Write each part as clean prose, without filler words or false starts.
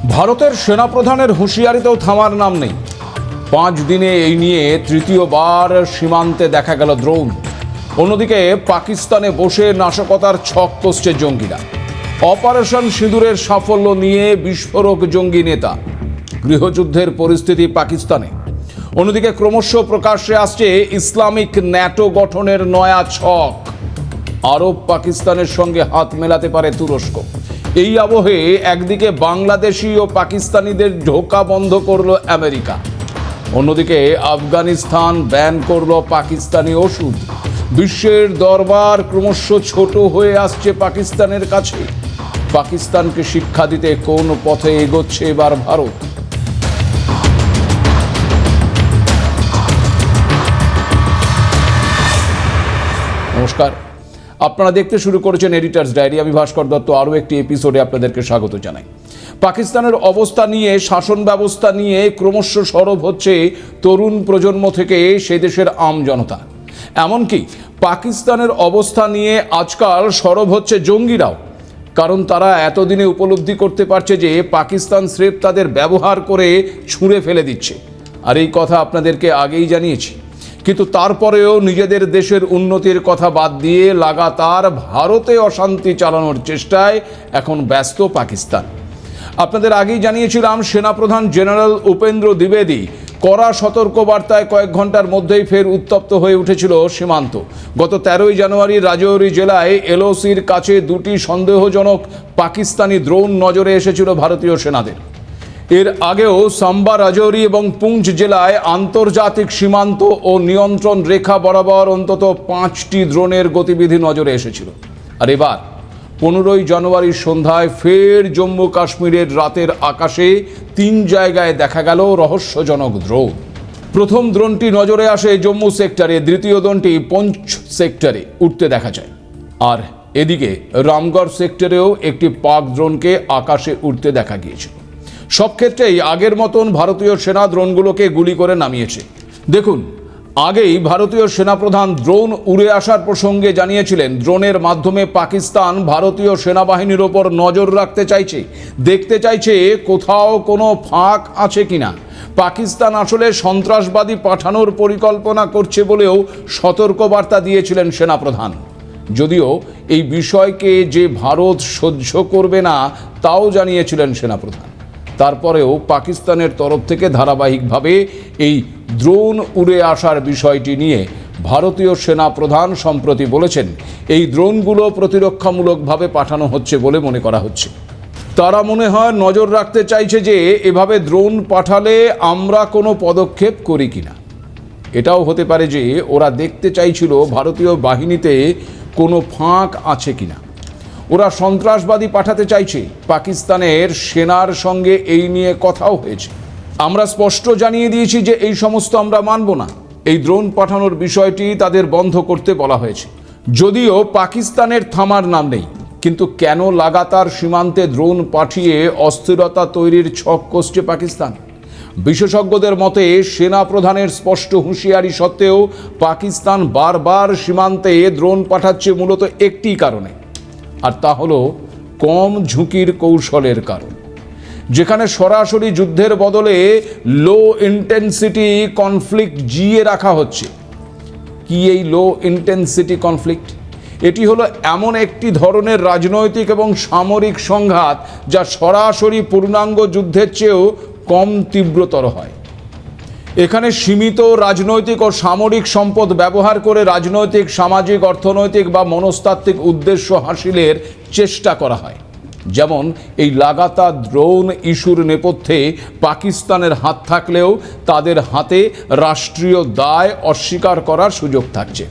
ভারতের সেনাপ্রধানের হুঁশিয়ারিতেও থামার নাম নেই। 5 দিনে এই নিয়ে তৃতীয়বার সীমান্তে দেখা গেল দ্রোণ। অন্যদিকে পাকিস্তানে বসে নাশকতার ছক কষছে জঙ্গিরা। অপারেশন সিঁদুরের সাফল্য নিয়ে বিস্ফোরক জঙ্গি নেতা। গৃহযুদ্ধের পরিস্থিতি পাকিস্তানে। অন্যদিকে ক্রমশ প্রকাশ্যে আসছে ইসলামিক ন্যাটো গঠনের নয়া ছক। আরব পাকিস্তানের সঙ্গে হাত মেলাতে পারে তুরস্ক। এই আবহে একদিকে বাংলাদেশি ও পাকিস্তানিদের ঢোকা বন্ধ করলো আমেরিকা, অন্যদিকে আফগানিস্তান ব্যান করলো পাকিস্তানি ওষুধ। বিশ্বের দরবার ক্রমশ ছোট হয়ে আসছে পাকিস্তানের কাছে। পাকিস্তানকে শিক্ষা দিতে কোন পথে এগোচ্ছে এবার ভারত? নমস্কার, আপনারা দেখতে শুরু করেছেন এডিটার্স ডায়েরি। আমি ভাস্কর দত্ত আরও একটি এপিসোডে আপনাদেরকে স্বাগত জানাই। পাকিস্তানের অবস্থা নিয়ে, শাসন ব্যবস্থা নিয়ে ক্রমশ সরব হচ্ছে তরুণ প্রজন্ম থেকে সে দেশের আম জনতা। এমনকি পাকিস্তানের অবস্থা নিয়ে আজকাল সরব হচ্ছে জঙ্গিরাও, কারণ তারা এতদিনে উপলব্ধি করতে পারছে যে পাকিস্তান স্রেফ তাদের ব্যবহার করে ছুঁড়ে ফেলে দিচ্ছে। আর এই কথা আপনাদেরকে আগেই জানিয়েছি, কিন্তু তারপরেও নিজেদের দেশের উন্নতির কথা বাদ দিয়ে লাগাতার ভারতে অশান্তি চালানোর চেষ্টায় এখন ব্যস্ত পাকিস্তান। আপনাদের আগেই জানিয়েছিলাম, সেনাপ্রধান জেনারেল উপেন্দ্র দ্বিবেদী কড়া সতর্কবার্তায় কয়েক ঘন্টার মধ্যেই ফের উত্তপ্ত হয়ে উঠেছিল সীমান্ত। গত 13ই জানুয়ারি রাজৌরি জেলায় এলওসির কাছে 2টি সন্দেহজনক পাকিস্তানি দ্রোণ নজরে এসেছিল ভারতীয় সেনাদের। এর আগেও সাম্বা, রাজৌরি এবং পুঞ্চ জেলায় আন্তর্জাতিক সীমান্ত ও নিয়ন্ত্রণ রেখা বরাবর অন্তত 5টি দ্রোণের গতিবিধি নজরে এসেছিল। আর এবার 15ই জানুয়ারি সন্ধ্যায় ফের জম্মু কাশ্মীরের রাতের আকাশে 3 জায়গায় দেখা গেল রহস্যজনক দ্রোণ। প্রথম দ্রোণটি নজরে আসে জম্মু সেক্টরে, দ্বিতীয় দ্রোণটি পুঞ্চ সেক্টরে উঠতে দেখা যায়। আর এদিকে রামগড় সেক্টরেও একটি পাক দ্রোণকে আকাশে উঠতে দেখা গিয়েছিল। সব ক্ষেত্রেই আগের মতন ভারতীয় সেনা দ্রোণগুলোকে গুলি করে নামিয়েছে। দেখুন, আগেই ভারতীয় সেনাপ্রধান দ্রোণ উড়ে আসার প্রসঙ্গে জানিয়েছিলেন, দ্রোণের মাধ্যমে পাকিস্তান ভারতীয় সেনাবাহিনীর ওপর নজর রাখতে চাইছে, দেখতে চাইছে কোথাও কোনো ফাঁক আছে কিনা। পাকিস্তান আসলে সন্ত্রাসবাদী পাঠানোর পরিকল্পনা করছে বলেও সতর্কবার্তা দিয়েছিলেন সেনাপ্রধান। যদিও এই বিষয়কে যে ভারত সহ্য করবে না তাও জানিয়েছিলেন সেনাপ্রধান। তারপরেও পাকিস্তানের তরফ থেকে ধারাবাহিকভাবে এই দ্রোণ উড়ে আসার বিষয়টি নিয়ে ভারতীয় সেনা প্রধান সম্প্রতি বলেছেন, এই দ্রোণগুলো প্রতিরক্ষামূলকভাবে পাঠানো হচ্ছে বলে মনে করা হচ্ছে। তারা মনে হয় নজর রাখতে চাইছে যে এভাবে দ্রোণ পাঠালে আমরা কোনো পদক্ষেপ করি কিনা। এটাও হতে পারে যে ওরা দেখতে চাইছিল ভারতীয় বাহিনীতে কোনো ফাঁক আছে কিনা। ওরা সন্ত্রাসবাদী পাঠাতে চাইছে। পাকিস্তানের সেনার সঙ্গে এই নিয়ে কথাও হয়েছে। আমরা স্পষ্ট জানিয়ে দিয়েছি যে এই সমস্ত আমরা মানব না। এই দ্রোণ পাঠানোর বিষয়টি তাদের বন্ধ করতে বলা হয়েছে। যদিও পাকিস্তানের থামার নাম নেই, কিন্তু কেন লাগাতার সীমান্তে দ্রোণ পাঠিয়ে অস্থিরতা তৈরির ছক কষছে পাকিস্তান? বিশেষজ্ঞদের মতে, সেনা প্রধানের স্পষ্ট হুঁশিয়ারি সত্ত্বেও পাকিস্তান বারবার সীমান্তে দ্রোণ পাঠাচ্ছে মূলত একটি কারণে, আর তা হলো কম ঝুঁকির কৌশলের কারণ। যেখানে সরাসরি যুদ্ধের বদলে লো ইন্টেন্সিটি কনফ্লিক্ট জিয়ে রাখা হচ্ছে। কি এই লো ইন্টেন্সিটি কনফ্লিক্ট? এটি হলো এমন একটি ধরনের রাজনৈতিক এবং সামরিক সংঘাত যা সরাসরি পূর্ণাঙ্গ যুদ্ধের চেয়েও কম তীব্রতর হয়। এখানে সীমিত রাজনৈতিক ও সামরিক সম্পদ ব্যবহার করে রাজনৈতিক, সামাজিক, অর্থনৈতিক বা মনস্তাত্ত্বিক উদ্দেশ্য হাসিলের চেষ্টা করা হয়। যেমন এই লাগাতার দ্রোণ ইস্যুর নেপথ্যে পাকিস্তানের হাত থাকলেও তাদের হাতে রাষ্ট্রীয় দায় অস্বীকার করার সুযোগ থাকছে।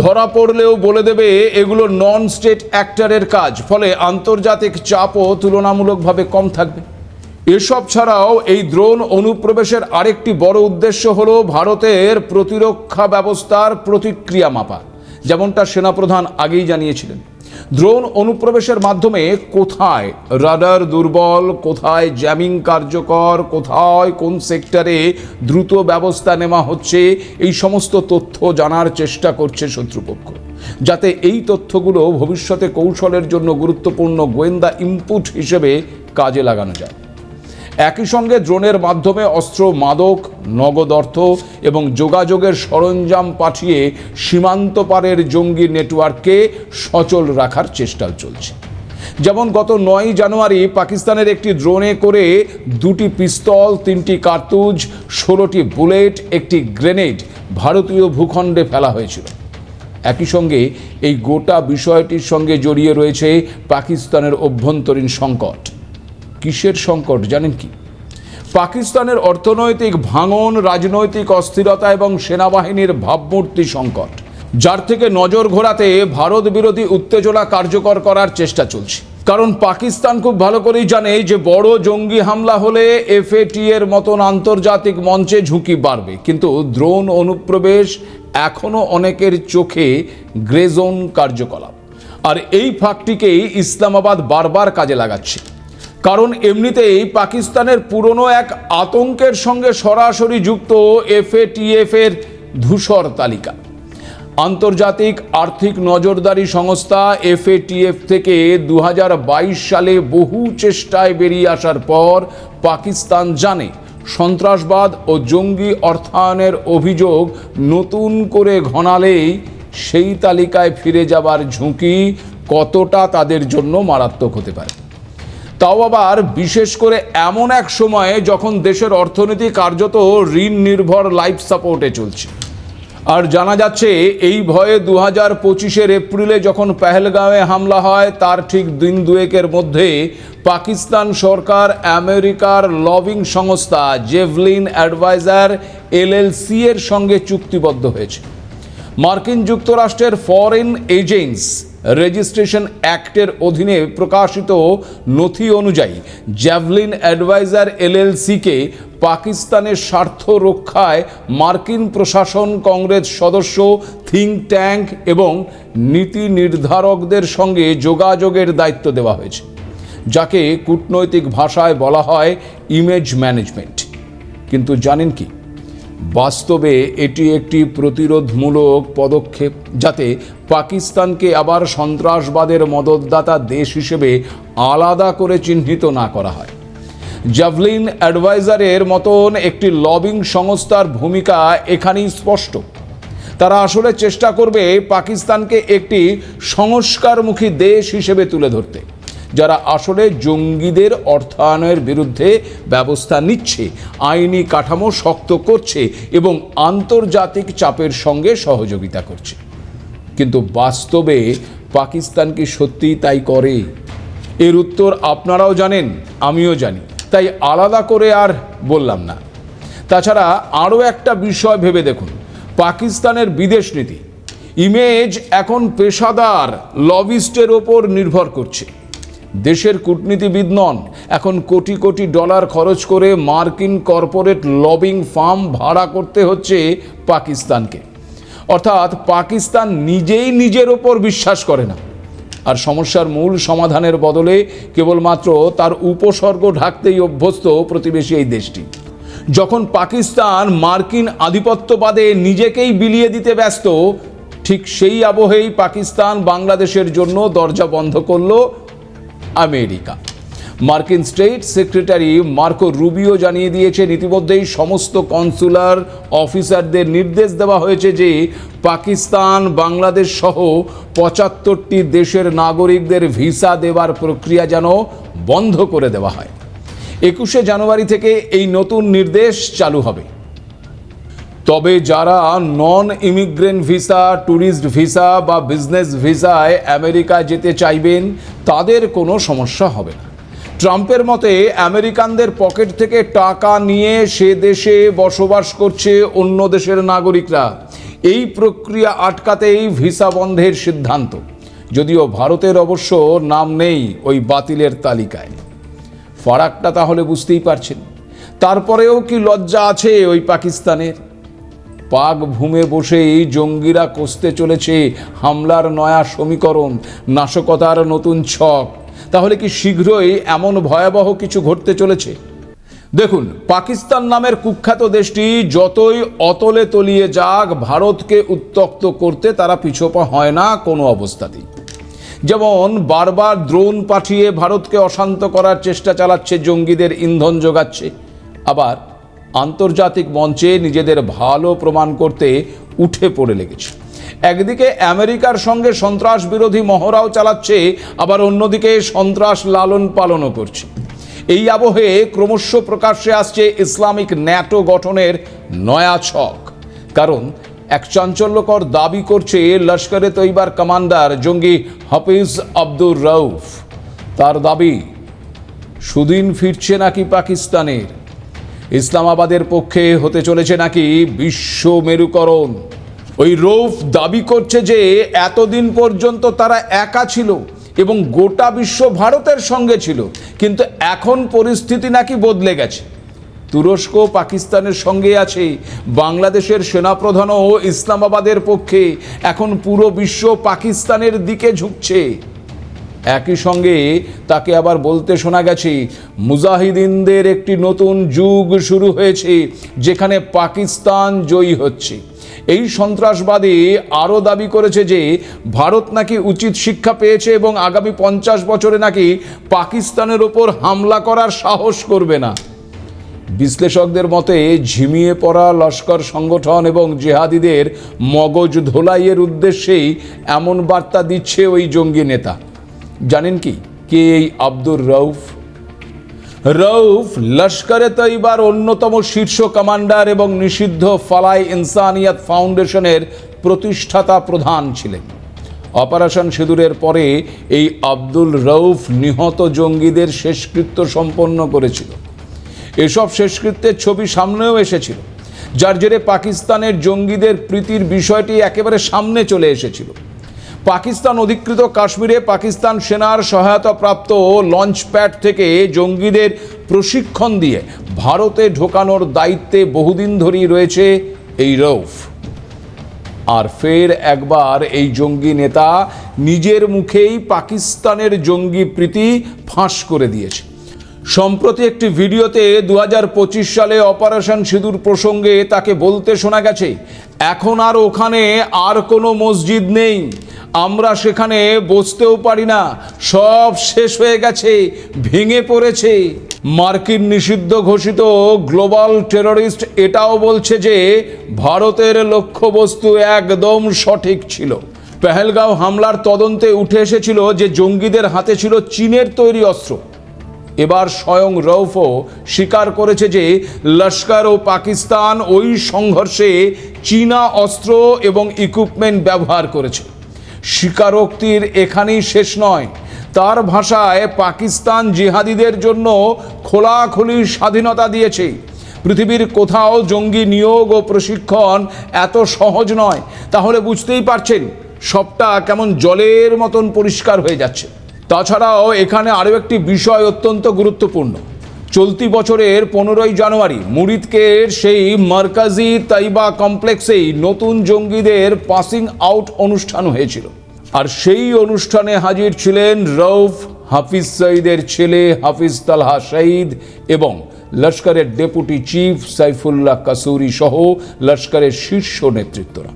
ধরা পড়লেও বলে দেবে এগুলো নন স্টেট অ্যাক্টরের কাজ, ফলে আন্তর্জাতিক চাপও তুলনামূলকভাবে কম থাকবে। এসব ছাড়াও এই দ্রোণ অনুপ্রবেশের আরেকটি বড় উদ্দেশ্য হলো ভারতের প্রতিরক্ষা ব্যবস্থার প্রতিক্রিয়া মাপা, যেমনটা সেনাপ্রধান আগেই জানিয়েছিলেন। দ্রোণ অনুপ্রবেশের মাধ্যমে কোথায় রাডার দুর্বল, কোথায় জ্যামিং কার্যকর, কোথায় কোন সেক্টরে দ্রুত ব্যবস্থা নেওয়া হচ্ছে, এই সমস্ত তথ্য জানার চেষ্টা করছে শত্রুপক্ষ, যাতে এই তথ্যগুলো ভবিষ্যতে কৌশলের জন্য গুরুত্বপূর্ণ গোয়েন্দা ইনপুট হিসেবে কাজে লাগানো যায়। একই সঙ্গে ড্রোনের মাধ্যমে অস্ত্র, মাদক, নগদ অর্থ এবং যোগাযোগের সরঞ্জাম পাঠিয়ে সীমান্ত পারের জঙ্গি নেটওয়ার্ককে সচল রাখার চেষ্টাও চলছে। যেমন গত 9 জানুয়ারি পাকিস্তানের একটি ড্রোনে করে 2টি পিস্তল, 3টি কার্তুজ, 16টি বুলেট, একটি গ্রেনেড ভারতীয় ভূখণ্ডে ফেলা হয়েছিল। একই সঙ্গে এই গোটা বিষয়টির সঙ্গে জড়িয়ে রয়েছে পাকিস্তানের অভ্যন্তরীণ সংকট। কিসের সংকট জানেন কি? পাকিস্তানের অর্থনৈতিক ভাঙন, রাজনৈতিক অস্থিরতা এবং সেনাবাহিনীর ভাবমূর্তি সংকট, যার থেকে নজর ঘোরাতে ভারত বিরোধী উত্তেজনা কার্যকর করার চেষ্টা চলছে। কারণ পাকিস্তান খুব ভালো করেই জানে যে বড় জঙ্গি হামলা হলে FATA মতন আন্তর্জাতিক মঞ্চে ঝুঁকি বাড়বে, কিন্তু ড্রোন অনুপ্রবেশ এখনও অনেকের চোখে গ্রে জোন কার্যকলাপ। আর এই ফাঁকটিকেই ইসলামাবাদ বারবার কাজে লাগাচ্ছে। কারণ এমনিতেই পাকিস্তানের পুরনো এক আতঙ্কের সঙ্গে সরাসরি যুক্ত FATF ধূসর তালিকা। আন্তর্জাতিক আর্থিক নজরদারি সংস্থা FATF থেকে 2022 সালে বহু চেষ্টায় বেরিয়ে আসার পর পাকিস্তান জানে সন্ত্রাসবাদ ও জঙ্গি অর্থায়নের অভিযোগ নতুন করে ঘনালেই সেই তালিকায় ফিরে যাবার ঝুঁকি কতটা তাদের জন্য মারাত্মক হতে পারে। তাও আবার বিশেষ করে এমন এক সময়ে যখন দেশের অর্থনীতি কার্যত ঋণ নির্ভর লাইফ সাপোর্টে চলছে। আর জানা যাচ্ছে এই ভয়ে 2025 এপ্রিলে যখন পেহেলগাঁওয়ে হামলা হয় তার ঠিক দিন দুয়েকের মধ্যে পাকিস্তান সরকার আমেরিকার লবিং সংস্থা জেভলিন অ্যাডভাইজার LLC এর সঙ্গে চুক্তিবদ্ধ হয়েছে। মার্কিন যুক্তরাষ্ট্রের ফরেন এজেন্টস রেজিস্ট্রেশন অ্যাক্টের অধীনে প্রকাশিত নথি অনুযায়ী জ্যাভলিন অ্যাডভাইজার LLC-কে পাকিস্তানের স্বার্থ রক্ষায় মার্কিন প্রশাসন, কংগ্রেস সদস্য, থিঙ্ক ট্যাঙ্ক এবং নীতি নির্ধারকদের সঙ্গে যোগাযোগের দায়িত্ব দেওয়া হয়েছে, যাকে কূটনৈতিক ভাষায় বলা হয় ইমেজ ম্যানেজমেন্ট। কিন্তু জানেন কি, বাস্তবে এটি একটি প্রতিরোধমূলক পদক্ষেপ, যাতে পাকিস্তানকে আবার সন্ত্রাসবাদের মদতদাতা দেশ হিসেবে আলাদা করে চিহ্নিত না করা হয়। জ্যাভলিন অ্যাডভাইজারের মতন একটি লবিং সংস্থার ভূমিকা এখানেই স্পষ্ট। তারা আসলে চেষ্টা করবে পাকিস্তানকে একটি সংস্কারমুখী দেশ হিসেবে তুলে ধরতে, যারা আসলে জঙ্গিদের অর্থায়নের বিরুদ্ধে ব্যবস্থা নিচ্ছে, আইনি কাঠামো শক্ত করছে এবং আন্তর্জাতিক চাপের সঙ্গে সহযোগিতা করছে। কিন্তু বাস্তবে পাকিস্তান কি সত্যিই তাই করে? এর উত্তর আপনারাও জানেন, আমিও জানি, তাই আলাদা করে আর বললাম না। তাছাড়া আরও একটা বিষয় ভেবে দেখুন, পাকিস্তানের বিদেশ নীতি ইমেজ এখন পেশাদার লবিস্টের ওপর নির্ভর করছে। দেশের কূটনীতিবিদ নন, এখন কোটি কোটি ডলার খরচ করে মার্কিন কর্পোরেট লবিং ফার্ম ভাড়া করতে হচ্ছে পাকিস্তানকে। অর্থাৎ পাকিস্তান নিজেই নিজের ওপর বিশ্বাস করে না, আর সমস্যার মূল সমাধানের বদলে কেবলমাত্র তার উপসর্গ ঢাকতেই অভ্যস্ত প্রতিবেশী এই দেশটি। যখন পাকিস্তান মার্কিন আধিপত্যবাদে নিজেকেই বিলিয়ে দিতে ব্যস্ত, ঠিক সেই আবহেই পাকিস্তান বাংলাদেশের জন্য দরজা বন্ধ করল আমেরিকা। মার্কিন স্টেট সেক্রেটারি মার্কো রুবিও জানিয়ে দিয়েছেন, ইতিমধ্যেই সমস্ত কনসুলার অফিসারদের নির্দেশ দেওয়া হয়েছে যে পাকিস্তান, বাংলাদেশ সহ 75টি দেশের নাগরিকদের ভিসা দেওয়ার প্রক্রিয়া যেন বন্ধ করে দেওয়া হয়। 21শে জানুয়ারি থেকে এই নতুন নির্দেশ চালু হবে। তবে যারা non immigrant visa, tourist visa বা বিজনেস ভিসায় আমেরিকা যেতে চাইবেন তাদের কোনো সমস্যা হবে না। ট্রাম্পের মতে আমেরিকানদের পকেট থেকে টাকা নিয়ে সে দেশে বসবাস করছে অন্য দেশের নাগরিকরা, এই প্রক্রিয়া আটকাতেই ভিসা বন্ধের সিদ্ধান্ত। যদিও ভারতের অবশ্য নাম নেই ওই বাতিলের তালিকায়। ফারাকটা তাহলে বুঝতেই পারছেন। তারপরেও কি লজ্জা আছে ওই পাকিস্তানের? পাক ভূমে বসেই জঙ্গিরা কষতে চলেছে হামলার নয়া সমীকরণ, নাশকতার নতুন ছক। তাহলে কি শীঘ্রই এমন ভয়াবহ কিছু ঘটতে চলেছে? দেখুন, পাকিস্তান নামের কুখ্যাত দেশটি যতই অতলে তলিয়ে যাক, ভারতকে উত্তক্ত করতে তারা পিছপা হয় না কোনো অবস্থাতেই। যেমন বারবার ড্রোন পাঠিয়ে ভারতকে অশান্ত করার চেষ্টা চালাচ্ছে, জঙ্গিদের ইন্ধন যোগাচ্ছে, আবার আন্তর্জাতিক মঞ্চে নিজেদের ভালো প্রমাণ করতে উঠে পড়ে লেগেছে। একদিকে আমেরিকার সঙ্গে সন্ত্রাস বিরোধী মহড়াও চালাচ্ছে, আবার অন্যদিকে সন্ত্রাস লালন পালনও করছে। এই আবহে ক্রমশ প্রকাশ্যে আসছে ইসলামিক ন্যাটো গঠনের নয়া ছক। কারণ এক চাঞ্চল্যকর দাবি করছে লস্করে তৈবার কমান্ডার জঙ্গি হাফিজ আব্দুর রউফ। তার দাবি সুদিন ফিরছে নাকি পাকিস্তানের, ইসলামাবাদের পক্ষে হতে চলেছে নাকি বিশ্ব মেরুকরণ। ওই রউফ দাবি করছে যে এতদিন পর্যন্ত তারা একা ছিল এবং গোটা বিশ্ব ভারতের সঙ্গে ছিল, কিন্তু এখন পরিস্থিতি নাকি বদলে গেছে। তুরস্ক পাকিস্তানের সঙ্গে আছে, বাংলাদেশের সেনাপ্রধানও ইসলামাবাদের পক্ষে, এখন পুরো বিশ্ব পাকিস্তানের দিকে ঝুঁকছে। একই সঙ্গে তাকে আবার বলতে শোনা গেছে মুজাহিদিনদের একটি নতুন যুগ শুরু হয়েছে, যেখানে পাকিস্তান জয়ী হচ্ছে। এই সন্ত্রাসবাদী আরও দাবি করেছে যে ভারত নাকি উচিত শিক্ষা পেয়েছে এবং আগামী 50 বছরে নাকি পাকিস্তানের ওপর হামলা করার সাহস করবে না। বিশ্লেষকদের মতে ঝিমিয়ে পড়া লস্কর সংগঠন এবং জেহাদিদের মগজ ধোলাইয়ের উদ্দেশ্যেই এমন বার্তা দিচ্ছে ওই জঙ্গি নেতা। জানেন কি কে এই আব্দুর রউফ? রউফ লস্করে তৈবার অন্যতম শীর্ষ কমান্ডার এবং নিষিদ্ধ ফালাই ইনসানিয়াত ফাউন্ডেশনের প্রতিষ্ঠাতা প্রধান ছিলেন। অপারেশন সিঁদুরের পরে এই আব্দুল রউফ নিহত জঙ্গিদের শেষকৃত্য সম্পন্ন করেছিল। এসব শেষকৃত্যের ছবি সামনেও এসেছিল, যার জেরে পাকিস্তানের জঙ্গিদের প্রীতির বিষয়টি একেবারে সামনে চলে এসেছিল। পাকিস্তান অধিকৃত কাশ্মীরে পাকিস্তান সেনার সহায়তাপ্রাপ্ত লঞ্চ প্যাড থেকে জঙ্গিদের প্রশিক্ষণ দিয়ে ভারতে ঢোকানোর দায়িত্বে বহুদিন ধরেই রয়েছে এই রউফ। আর ফের একবার এই জঙ্গি নেতা নিজের মুখেই পাকিস্তানের জঙ্গি প্রীতি ফাঁস করে দিয়েছে। সম্প্রতি একটি ভিডিওতে 2025 সালে অপারেশন সিঁদুর প্রসঙ্গে তাকে বলতে শোনা গেছে, এখন আর ওখানে আর কোনো মসজিদ নেই, আমরা সেখানে বসতেও পারি না, সব শেষ হয়ে গেছে, ভেঙে পড়েছে। মার্কিন নিষিদ্ধ ঘোষিত গ্লোবাল টেররিস্ট এটাও বলছে যে ভারতের লক্ষ্যবস্তু একদম সঠিক ছিল। পেহেলগাঁও হামলার তদন্তে উঠে এসেছিল যে জঙ্গিদের হাতে ছিল চীনের তৈরি অস্ত্র। এবার স্বয়ং রউফও স্বীকার করেছে যে লস্কর ও পাকিস্তান ওই সংঘর্ষে চীনা অস্ত্র এবং ইকুইপমেন্ট ব্যবহার করেছে। স্বীকারোক্তির এখানেই শেষ নয়। তার ভাষায় পাকিস্তান জিহাদিদের জন্য খোলাখুলি স্বাধীনতা দিয়েছে। পৃথিবীর কোথাও জঙ্গি নিয়োগ ও প্রশিক্ষণ এত সহজ নয়। তাহলে বুঝতেই পারছেন সবটা কেমন জলের মতন পরিষ্কার হয়ে যাচ্ছে। তাছাড়াও এখানে আরও একটি বিষয় অত্যন্ত গুরুত্বপূর্ণ। চলতি বছরের 15ই জানুয়ারি মুরিদকের সেই মার্কাজি তাইবা কমপ্লেক্সেই নতুন জঙ্গিদের পাসিং আউট অনুষ্ঠান হয়েছিল। আর সেই অনুষ্ঠানে হাজির ছিলেন রউফ, হাফিজ সঈদের ছেলে হাফিজ তালহা শহীদ এবং লস্করের ডেপুটি চিফ সাইফুল্লাহ কাসুরি সহ লস্করের শীর্ষ নেতৃত্বরা।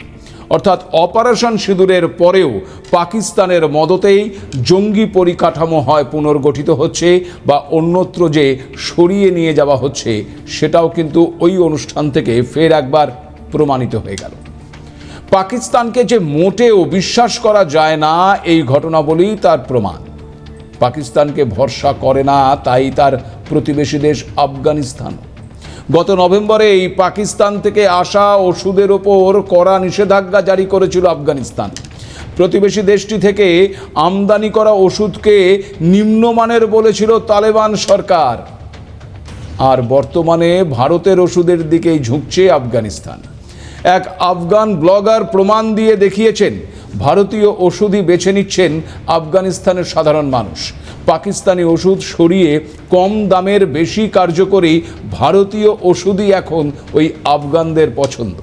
অর্থাৎ অপারেশন সিঁদুরের পরেও পাকিস্তানের মদতেই জঙ্গি পরিকাঠামো হয় পুনর্গঠিত হচ্ছে বা অন্যত্র যে সরিয়ে নিয়ে যাওয়া হচ্ছে, সেটাও কিন্তু ওই অনুষ্ঠান থেকে ফের একবার প্রমাণিত হয়ে গেল। পাকিস্তানকে যে মোটেও বিশ্বাস করা যায় না, এই ঘটনাবলী তার প্রমাণ। পাকিস্তানকে ভরসা করে না তাই তার প্রতিবেশী দেশ আফগানিস্তান। গত নভেম্বরে এই পাকিস্তান থেকে আসা ওষুধের ওপর কড়া নিষেধাজ্ঞা জারি করেছিল আফগানিস্তান। প্রতিবেশী দেশটি থেকে আমদানি করা ওষুধকে নিম্নমানের বলেছিল তালেবান সরকার। আর বর্তমানে ভারতের ওষুধের দিকেই ঝুঁকছে আফগানিস্তান। এক আফগান ব্লগার প্রমাণ দিয়ে দেখিয়েছেন ভারতীয় ওষুধই বেছে নিচ্ছেন আফগানিস্তানের সাধারণ মানুষ। পাকিস্তানি ওষুধ সরিয়ে কম দামের বেশি কার্যকরী ভারতীয় ওষুধই এখন ওই আফগানদের পছন্দ।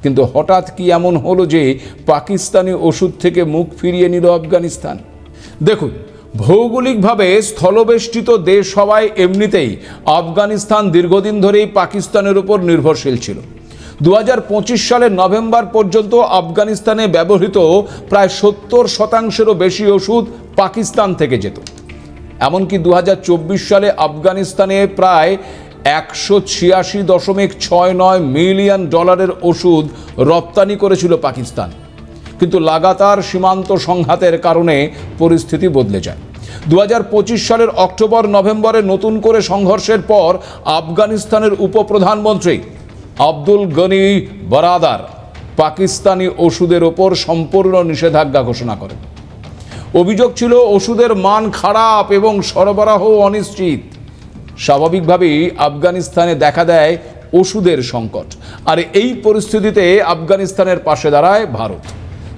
কিন্তু হঠাৎ কি এমন হলো যে পাকিস্তানি ওষুধ থেকে মুখ ফিরিয়ে নিল আফগানিস্তান? দেখুন, ভৌগোলিকভাবে স্থলবেষ্টিত দেশ হওয়ায় এমনিতেই আফগানিস্তান দীর্ঘদিন ধরেই পাকিস্তানের উপর নির্ভরশীল ছিল। 2025 সালের নভেম্বর পর্যন্ত আফগানিস্তানে ব্যবহৃত প্রায় 70%-এরও বেশি ওষুধ পাকিস্তান থেকে যেত। এমনকি 2024 সালে আফগানিস্তানে প্রায় $186.69 মিলিয়ন ওষুধ রপ্তানি করেছিল পাকিস্তান। কিন্তু লাগাতার সীমান্ত সংঘাতের কারণে পরিস্থিতি বদলে যায়। 2025 সালের অক্টোবর নভেম্বরে নতুন করে সংঘর্ষের পর আফগানিস্তানের উপপ্রধানমন্ত্রী আব্দুল গনি বারাদার পাকিস্তানি ওষুধের ওপর সম্পূর্ণ নিষেধাজ্ঞা ঘোষণা করেন। অভিযোগ ছিল ওষুধের মান খারাপ এবং সরবরাহ অনিশ্চিত। স্বাভাবিকভাবেই আফগানিস্তানে দেখা দেয় ওষুধের সংকট, আর এই পরিস্থিতিতে আফগানিস্তানের পাশে দাঁড়ায় ভারত।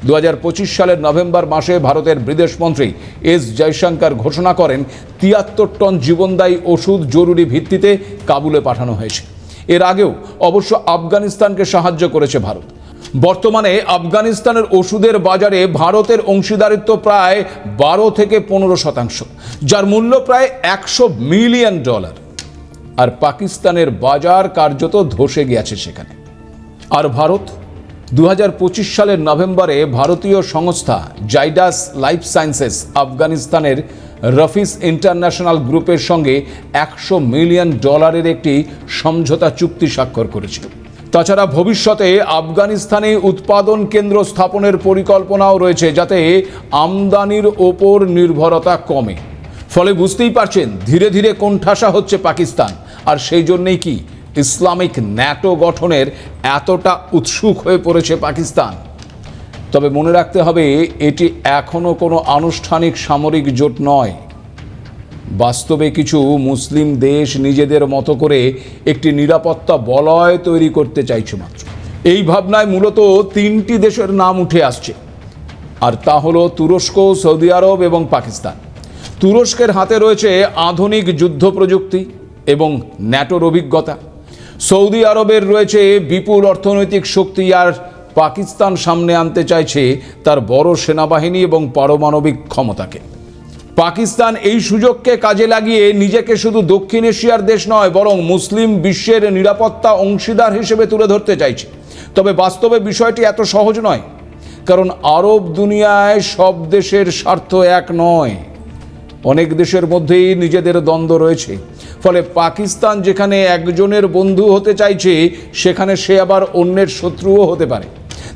2025 সালের নভেম্বর মাসে ভারতের বিদেশমন্ত্রী এস জয়শঙ্কর ঘোষণা করেন 73 টন জীবনদায়ী ওষুধ জরুরি ভিত্তিতে কাবুলে পাঠানো হয়েছে। এর আগেও অবশ্য আফগানিস্তানকে সাহায্য করেছে ভারত। বর্তমানে আফগানিস্তানের ওষুধের বাজারে ভারতের অংশীদারিত্ব প্রায় 12 থেকে 15%, যার মূল্য প্রায় $100 মিলিয়ন, আর পাকিস্তানের বাজার কার্যত ধসে গিয়েছে সেখানে। আর ভারত 2025 সালের নভেম্বরে ভারতীয় সংস্থা জাইডাস লাইফ সায়েন্সেস আফগানিস্তানের রফিস ইন্টারন্যাশনাল গ্রুপের সঙ্গে $100 মিলিয়ন একটি সমঝোতা চুক্তি স্বাক্ষর করেছিল। তাছাড়া ভবিষ্যতে আফগানিস্তানে উৎপাদন কেন্দ্র স্থাপনের পরিকল্পনাও রয়েছে, যাতে আমদানির ওপর নির্ভরতা কমে। ফলে বুঝতেই পারছেন ধীরে ধীরে কোণঠাসা হচ্ছে পাকিস্তান, আর সেই জন্যেই কি ইসলামিক ন্যাটো গঠনের এতটা উৎসুক হয়ে পড়েছে পাকিস্তান। তবে মনে রাখতে হবে, এটি এখনও কোনো আনুষ্ঠানিক সামরিক জোট নয়। বাস্তবে কিছু মুসলিম দেশ নিজেদের মতো করে একটি নিরাপত্তা বলয় তৈরি করতে চাইছে মাত্র। এই ভাবনায় মূলত 3টি দেশের নাম উঠে আসছে, আর তা হলো তুরস্ক, সৌদি আরব এবং পাকিস্তান। তুরস্কের হাতে রয়েছে আধুনিক যুদ্ধ প্রযুক্তি এবং ন্যাটোর অভিজ্ঞতা। সৌদি আরবের রয়েছে বিপুল অর্থনৈতিক শক্তি, আর পাকিস্তান সামনে আনতে চাইছে তার বড় সেনাবাহিনী এবং পারমাণবিক ক্ষমতাকে। পাকিস্তান এই সুযোগকে কাজে লাগিয়ে নিজেকে শুধু দক্ষিণ এশিয়ার দেশ নয়, বরং মুসলিম বিশ্বের নিরাপত্তা অংশীদার হিসেবে তুলে ধরতে চাইছে। তবে বাস্তবে বিষয়টি এত সহজ নয়, কারণ আরব দুনিয়ায় সব দেশের স্বার্থ এক নয়। অনেক দেশের মধ্যেই নিজেদের দ্বন্দ্ব রয়েছে। ফলে পাকিস্তান যেখানে একজনের বন্ধু হতে চাইছে, সেখানে সে আবার অন্যের শত্রুও হতে পারে।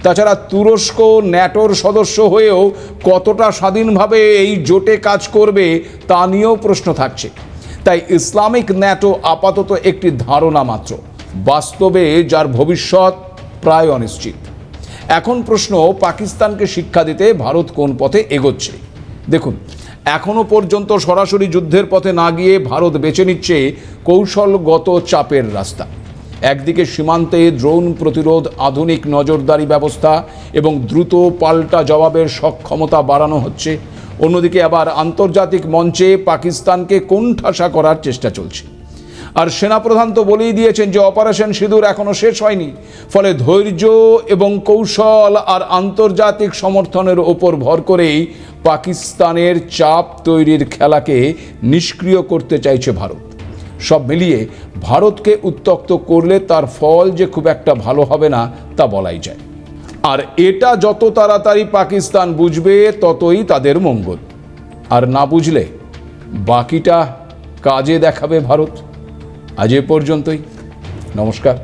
তাছাড়া তুরস্ক ন্যাটোর সদস্য হয়েও কতটা স্বাধীনভাবে এই জোটে কাজ করবে তা নিয়েও প্রশ্ন থাকছে। তাই ইসলামিক ন্যাটো আপাতত একটি ধারণা মাত্র, বাস্তবে যার ভবিষ্যৎ প্রায় অনিশ্চিত। এখন প্রশ্ন, পাকিস্তানকে শিক্ষা দিতে ভারত কোন পথে এগোচ্ছে। দেখুন, এখনও পর্যন্ত সরাসরি যুদ্ধের পথে না গিয়ে ভারত বেছে নিচ্ছে কৌশলগত চাপের রাস্তা। একদিকে সীমান্তে ড্রোন প্রতিরোধ, আধুনিক নজরদারি ব্যবস্থা এবং দ্রুত পাল্টা জবাবের সক্ষমতা বাড়ানো হচ্ছে। অন্যদিকে আবার আন্তর্জাতিক মঞ্চে পাকিস্তানকে কোণঠাসা করার চেষ্টা চলছে। আর সেনাপ্রধান তো বলেই দিয়েছেন যে অপারেশন সিঁদুর এখনও শেষ হয়নি। ফলে ধৈর্য এবং কৌশল আর আন্তর্জাতিক সমর্থনের ওপর ভর করেই পাকিস্তানের চাপ তৈরির খেলাকে নিষ্ক্রিয় করতে চাইছে ভারত। সব মিলিয়ে ভারতকে উত্ত্যক্ত করলে তার ফল যে খুব একটা ভালো হবে না তা বলাই যায়। আর এটা যত তাড়াতাড়ি পাকিস্তান বুঝবে ততই তাদের মঙ্গল। আর না বুঝলে বাকিটা কাজে দেখাবে ভারত। আজ এ পর্যন্তই। নমস্কার।